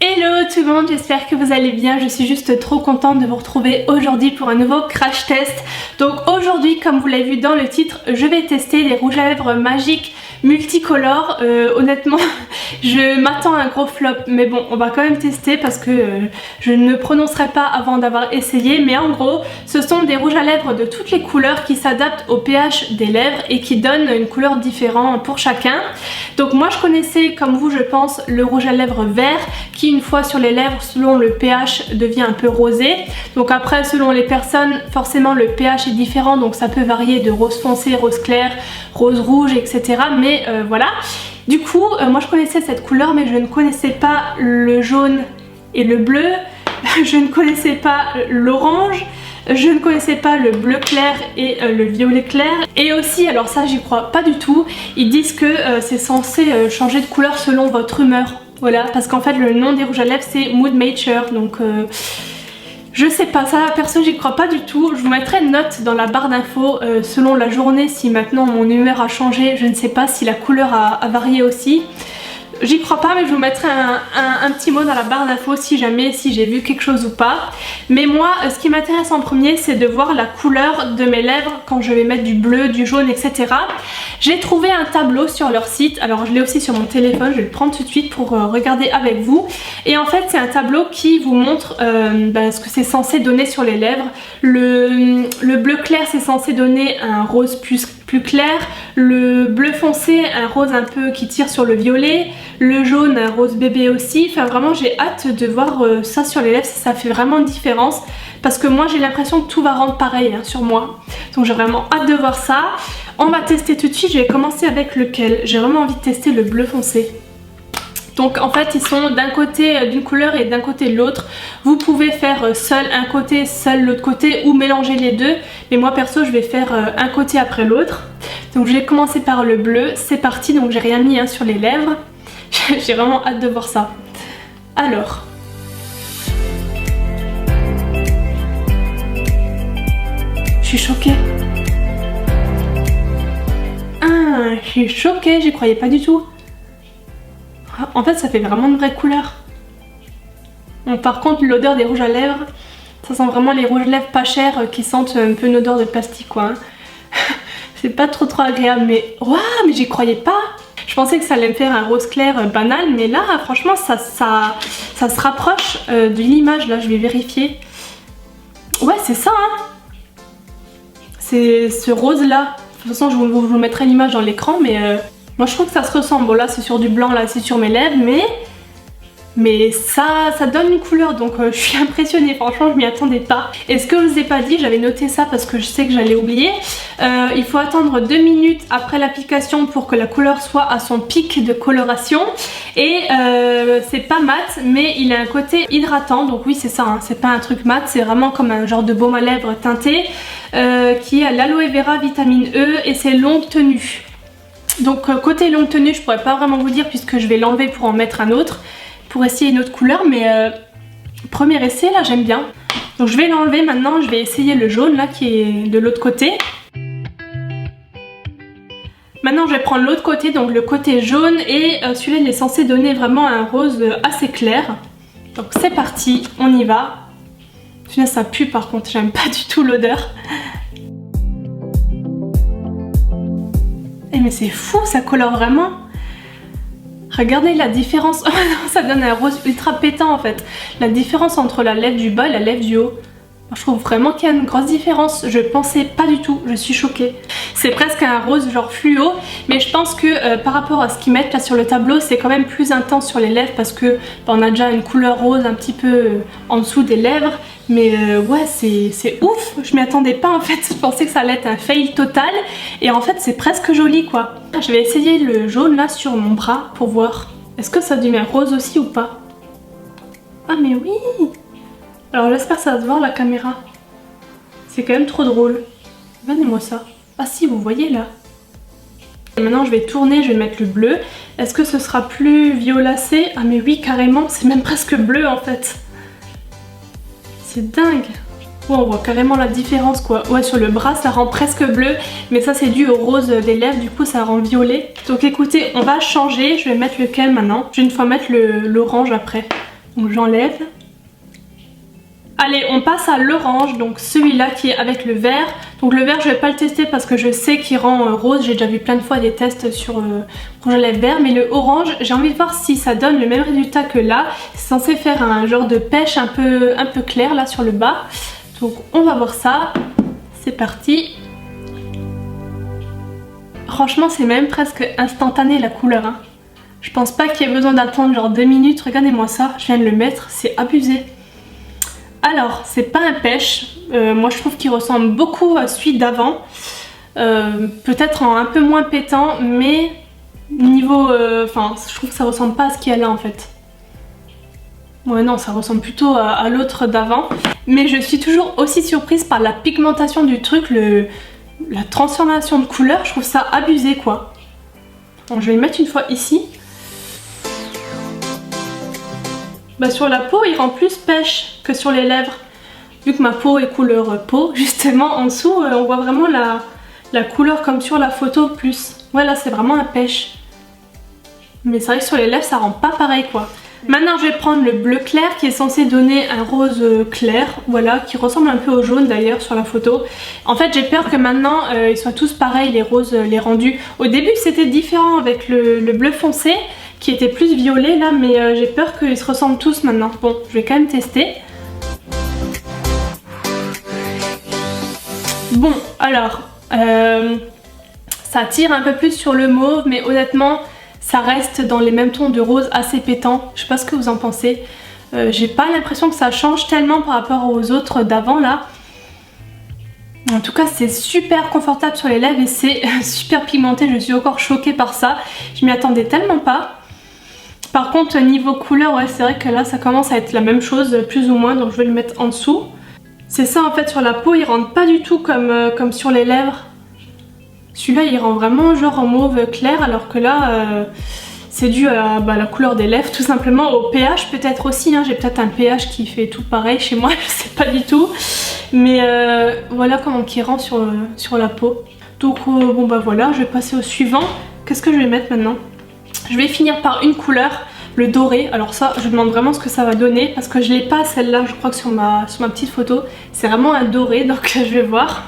Hello tout le monde, j'espère que vous allez bien. Je suis juste trop contente de vous retrouver aujourd'hui pour un nouveau crash test. Donc aujourd'hui, comme vous l'avez vu dans le titre, je vais tester les rouges à lèvres magiques multicolores. Honnêtement, je m'attends à un gros flop, mais bon, on va quand même tester parce que je ne prononcerai pas avant d'avoir essayé. Mais en gros, ce sont des rouges à lèvres de toutes les couleurs qui s'adaptent au pH des lèvres et qui donnent une couleur différente pour chacun. Donc moi je connaissais, comme vous je pense, le rouge à lèvres vert qui une fois sur les lèvres, selon le pH, devient un peu rosé. Donc après, selon les personnes, forcément le pH est différent, donc ça peut varier de rose foncé, rose clair, rose rouge, etc. Mais voilà. Du coup, moi je connaissais cette couleur, mais je ne connaissais pas le jaune et le bleu. Je ne connaissais pas l'orange. Je ne connaissais pas le bleu clair et le violet clair. Et aussi, alors ça j'y crois pas du tout, ils disent que c'est censé changer de couleur selon votre humeur. Voilà, parce qu'en fait le nom des rouges à lèvres c'est Mood Mature, donc je sais pas, ça perso j'y crois pas du tout. Je vous mettrai une note dans la barre d'infos selon la journée si maintenant mon humeur a changé, je ne sais pas si la couleur a varié aussi. J'y crois pas, mais je vous mettrai un petit mot dans la barre d'infos si jamais, si j'ai vu quelque chose ou pas. Mais moi, ce qui m'intéresse en premier, c'est de voir la couleur de mes lèvres quand je vais mettre du bleu, du jaune, etc. J'ai trouvé un tableau sur leur site, alors je l'ai aussi sur mon téléphone, je vais le prendre tout de suite pour regarder avec vous. Et en fait, c'est un tableau qui vous montre ce que c'est censé donner sur les lèvres. Le bleu clair, c'est censé donner un rose plus clair, le bleu foncé, un rose un peu qui tire sur le violet, le jaune, un rose bébé aussi. Enfin vraiment j'ai hâte de voir ça sur les lèvres, ça fait vraiment une différence parce que moi j'ai l'impression que tout va rendre pareil sur moi. Donc j'ai vraiment hâte de voir ça. On va tester tout de suite, je vais commencer avec lequel. J'ai vraiment envie de tester le bleu foncé. Donc en fait ils sont d'un côté d'une couleur et d'un côté de l'autre. Vous pouvez faire seul un côté, seul l'autre côté ou mélanger les deux. Mais moi perso je vais faire un côté après l'autre. Donc je vais commencer par le bleu, c'est parti. Donc j'ai rien mis sur les lèvres. J'ai vraiment hâte de voir ça. Alors. Je suis choquée. Ah, je suis choquée, j'y croyais pas du tout. En fait ça fait vraiment une vraie couleur. Bon, par contre l'odeur des rouges à lèvres, ça sent vraiment les rouges à lèvres pas chers qui sentent un peu une odeur de plastique quoi. C'est pas trop agréable, mais waouh, mais j'y croyais pas. Je pensais que ça allait me faire un rose clair banal, mais là franchement ça se rapproche de l'image. Là je vais vérifier. Ouais c'est ça c'est ce rose là. De toute façon je vous mettrai l'image dans l'écran, mais moi je trouve que ça se ressemble. Bon là c'est sur du blanc, là c'est sur mes lèvres, mais ça donne une couleur, donc je suis impressionnée, franchement je m'y attendais pas. Et ce que je vous ai pas dit, j'avais noté ça parce que je sais que j'allais oublier, il faut attendre 2 minutes après l'application pour que la couleur soit à son pic de coloration. Et c'est pas mat, mais il a un côté hydratant, donc oui c'est ça, c'est pas un truc mat, c'est vraiment comme un genre de baume à lèvres teinté qui a l'aloe vera vitamine E et c'est longue tenue. Donc côté longue tenue je pourrais pas vraiment vous dire puisque je vais l'enlever pour en mettre un autre, pour essayer une autre couleur, mais premier essai là j'aime bien. Donc je vais l'enlever maintenant, je vais essayer le jaune là qui est de l'autre côté. Maintenant je vais prendre l'autre côté, donc le côté jaune, et celui-là il est censé donner vraiment un rose assez clair. Donc c'est parti, on y va. Celui-là ça pue par contre, j'aime pas du tout l'odeur. Eh mais c'est fou, ça colore vraiment. Regardez la différence, ça donne un rose ultra pétant en fait. La différence entre la lèvre du bas et la lèvre du haut. Je trouve vraiment qu'il y a une grosse différence, je pensais pas du tout, je suis choquée. C'est presque un rose genre fluo, mais je pense que par rapport à ce qu'ils mettent là sur le tableau, c'est quand même plus intense sur les lèvres parce que on a déjà une couleur rose un petit peu en dessous des lèvres. Mais ouais c'est ouf, je m'y attendais pas en fait, je pensais que ça allait être un fail total et en fait c'est presque joli quoi. Je vais essayer le jaune là sur mon bras pour voir, est-ce que ça devient rose aussi ou pas? Ah mais oui. Alors j'espère que ça va se voir la caméra. C'est quand même trop drôle. Donnez-moi ça. Ah si, vous voyez là. Et maintenant je vais tourner, je vais mettre le bleu. Est-ce que ce sera plus violacé? Ah mais oui carrément, c'est même presque bleu en fait. C'est dingue. Ouais, on voit carrément la différence quoi. Ouais, sur le bras ça rend presque bleu, mais ça c'est dû au rose des lèvres, du coup ça rend violet. Donc écoutez, on va changer, je vais mettre lequel maintenant? Je vais une fois mettre l'orange après. Donc j'enlève. Allez, on passe à l'orange, donc celui-là qui est avec le vert. Donc le vert, je vais pas le tester parce que je sais qu'il rend rose. J'ai déjà vu plein de fois des tests sur rouge à lèvres vert. Mais le orange, j'ai envie de voir si ça donne le même résultat que là. C'est censé faire un genre de pêche un peu clair là sur le bas. Donc on va voir ça. C'est parti. Franchement, c'est même presque instantané la couleur. Hein. Je pense pas qu'il y ait besoin d'attendre genre 2 minutes. Regardez-moi ça, je viens de le mettre, c'est abusé. Alors, c'est pas un pêche, moi je trouve qu'il ressemble beaucoup à celui d'avant, peut-être un peu moins pétant, mais niveau, je trouve que ça ressemble pas à ce qu'il y a là en fait. Ouais non, ça ressemble plutôt à l'autre d'avant, mais je suis toujours aussi surprise par la pigmentation du truc, la transformation de couleur, je trouve ça abusé quoi. Bon, je vais le mettre une fois ici. Bah sur la peau il rend plus pêche que sur les lèvres. Vu que ma peau est couleur peau, justement en dessous on voit vraiment la couleur comme sur la photo plus. Ouais là c'est vraiment un pêche. Mais c'est vrai que sur les lèvres ça rend pas pareil quoi. Maintenant je vais prendre le bleu clair qui est censé donner un rose clair, voilà, qui ressemble un peu au jaune d'ailleurs sur la photo. En fait j'ai peur que maintenant ils soient tous pareils les roses, les rendus. Au début c'était différent avec le bleu foncé qui était plus violet là, mais j'ai peur qu'ils se ressemblent tous maintenant. Bon, je vais quand même tester. Bon, alors, ça tire un peu plus sur le mauve, mais honnêtement, ça reste dans les mêmes tons de rose assez pétant. Je sais pas ce que vous en pensez. J'ai pas l'impression que ça change tellement par rapport aux autres d'avant là. En tout cas c'est super confortable sur les lèvres et c'est super pigmenté, je suis encore choquée par ça. Je m'y attendais tellement pas. Par contre niveau couleur, ouais c'est vrai que là ça commence à être la même chose plus ou moins, donc je vais le mettre en dessous. C'est ça en fait, sur la peau il rentre pas du tout comme sur les lèvres. Celui-là il rend vraiment genre en mauve clair, alors que là c'est dû à la couleur des lèvres tout simplement, au pH peut-être aussi, hein. J'ai peut-être un pH qui fait tout pareil chez moi, je sais pas du tout. Mais voilà comment il rend sur la peau. Donc bon bah voilà, je vais passer au suivant. Qu'est-ce que je vais mettre maintenant? Je vais finir par une couleur, le doré. Alors ça, je me demande vraiment ce que ça va donner parce que je l'ai pas celle-là, je crois que sur ma petite photo. C'est vraiment un doré, donc je vais voir.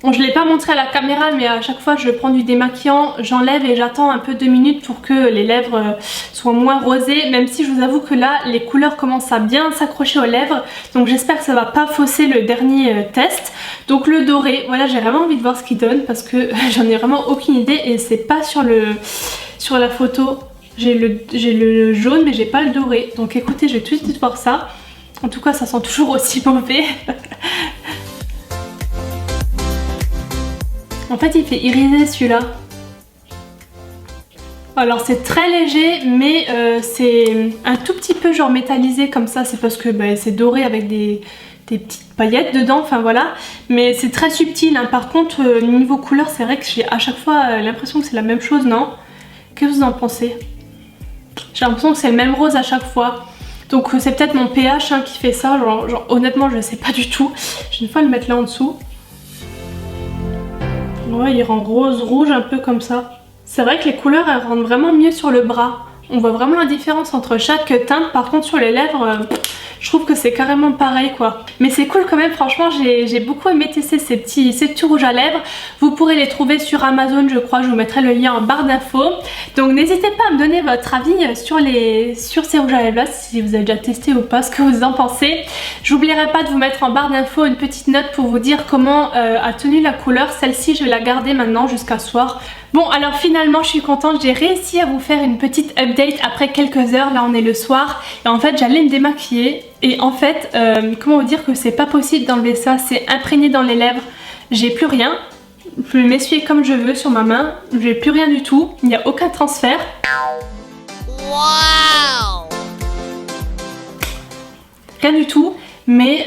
Bon, je l'ai pas montré à la caméra, mais à chaque fois je prends du démaquillant, j'enlève et j'attends un peu 2 minutes pour que les lèvres soient moins rosées, même si je vous avoue que là les couleurs commencent à bien s'accrocher aux lèvres, donc j'espère que ça va pas fausser le dernier test. Donc le doré, voilà, j'ai vraiment envie de voir ce qu'il donne parce que j'en ai vraiment aucune idée et c'est pas sur la photo. J'ai le jaune mais j'ai pas le doré, donc écoutez, je vais tout de suite voir ça. En tout cas ça sent toujours aussi mauvais. En fait il fait iriser celui-là. Alors c'est très léger mais c'est un tout petit peu genre métallisé comme ça. C'est parce que c'est doré avec des petites paillettes dedans, enfin voilà. Mais c'est très subtil hein. Par contre niveau couleur c'est vrai que j'ai à chaque fois l'impression que c'est la même chose, non? Qu'est-ce que vous en pensez? J'ai l'impression que c'est le même rose à chaque fois. Donc c'est peut-être mon pH hein, qui fait ça, genre honnêtement je sais pas du tout. Je vais une fois le mettre là en dessous. Ouais, il rend rose, rouge un peu comme ça. C'est vrai que les couleurs elles rendent vraiment mieux sur le bras. On voit vraiment la différence entre chaque teinte. Par contre sur les lèvres, je trouve que c'est carrément pareil quoi. Mais c'est cool quand même, franchement j'ai beaucoup aimé tester ces petits rouges à lèvres. Vous pourrez les trouver sur Amazon je crois, je vous mettrai le lien en barre d'infos. Donc n'hésitez pas à me donner votre avis sur ces rouges à lèvres là, si vous avez déjà testé ou pas, ce que vous en pensez. J'oublierai pas de vous mettre en barre d'infos une petite note pour vous dire comment a tenu la couleur. Celle-ci je vais la garder maintenant jusqu'à ce soir. Bon alors finalement je suis contente, j'ai réussi à vous faire une petite update après quelques heures, là on est le soir et en fait j'allais me démaquiller et en fait comment vous dire que c'est pas possible d'enlever ça, c'est imprégné dans les lèvres, j'ai plus rien, je peux m'essuyer comme je veux sur ma main, j'ai plus rien du tout, il n'y a aucun transfert. Wow. Rien du tout, mais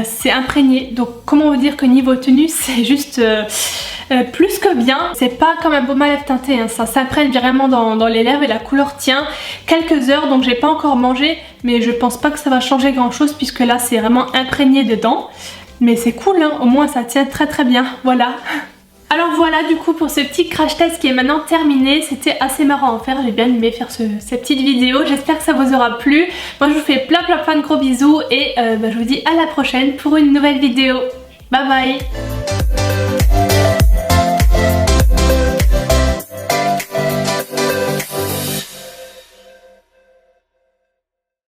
c'est imprégné, donc comment vous dire que niveau tenue c'est juste... plus que bien, c'est pas comme un baume à lèvres teinté, hein. Ça s'imprègne vraiment dans les lèvres et la couleur tient quelques heures, donc j'ai pas encore mangé, mais je pense pas que ça va changer grand chose puisque là c'est vraiment imprégné dedans. Mais c'est cool, hein. Au moins ça tient très très bien, voilà. Alors voilà du coup pour ce petit crash test qui est maintenant terminé. C'était assez marrant à faire, j'ai bien aimé faire cette petite vidéo. J'espère que ça vous aura plu. Moi je vous fais plein de gros bisous et je vous dis à la prochaine pour une nouvelle vidéo. Bye bye.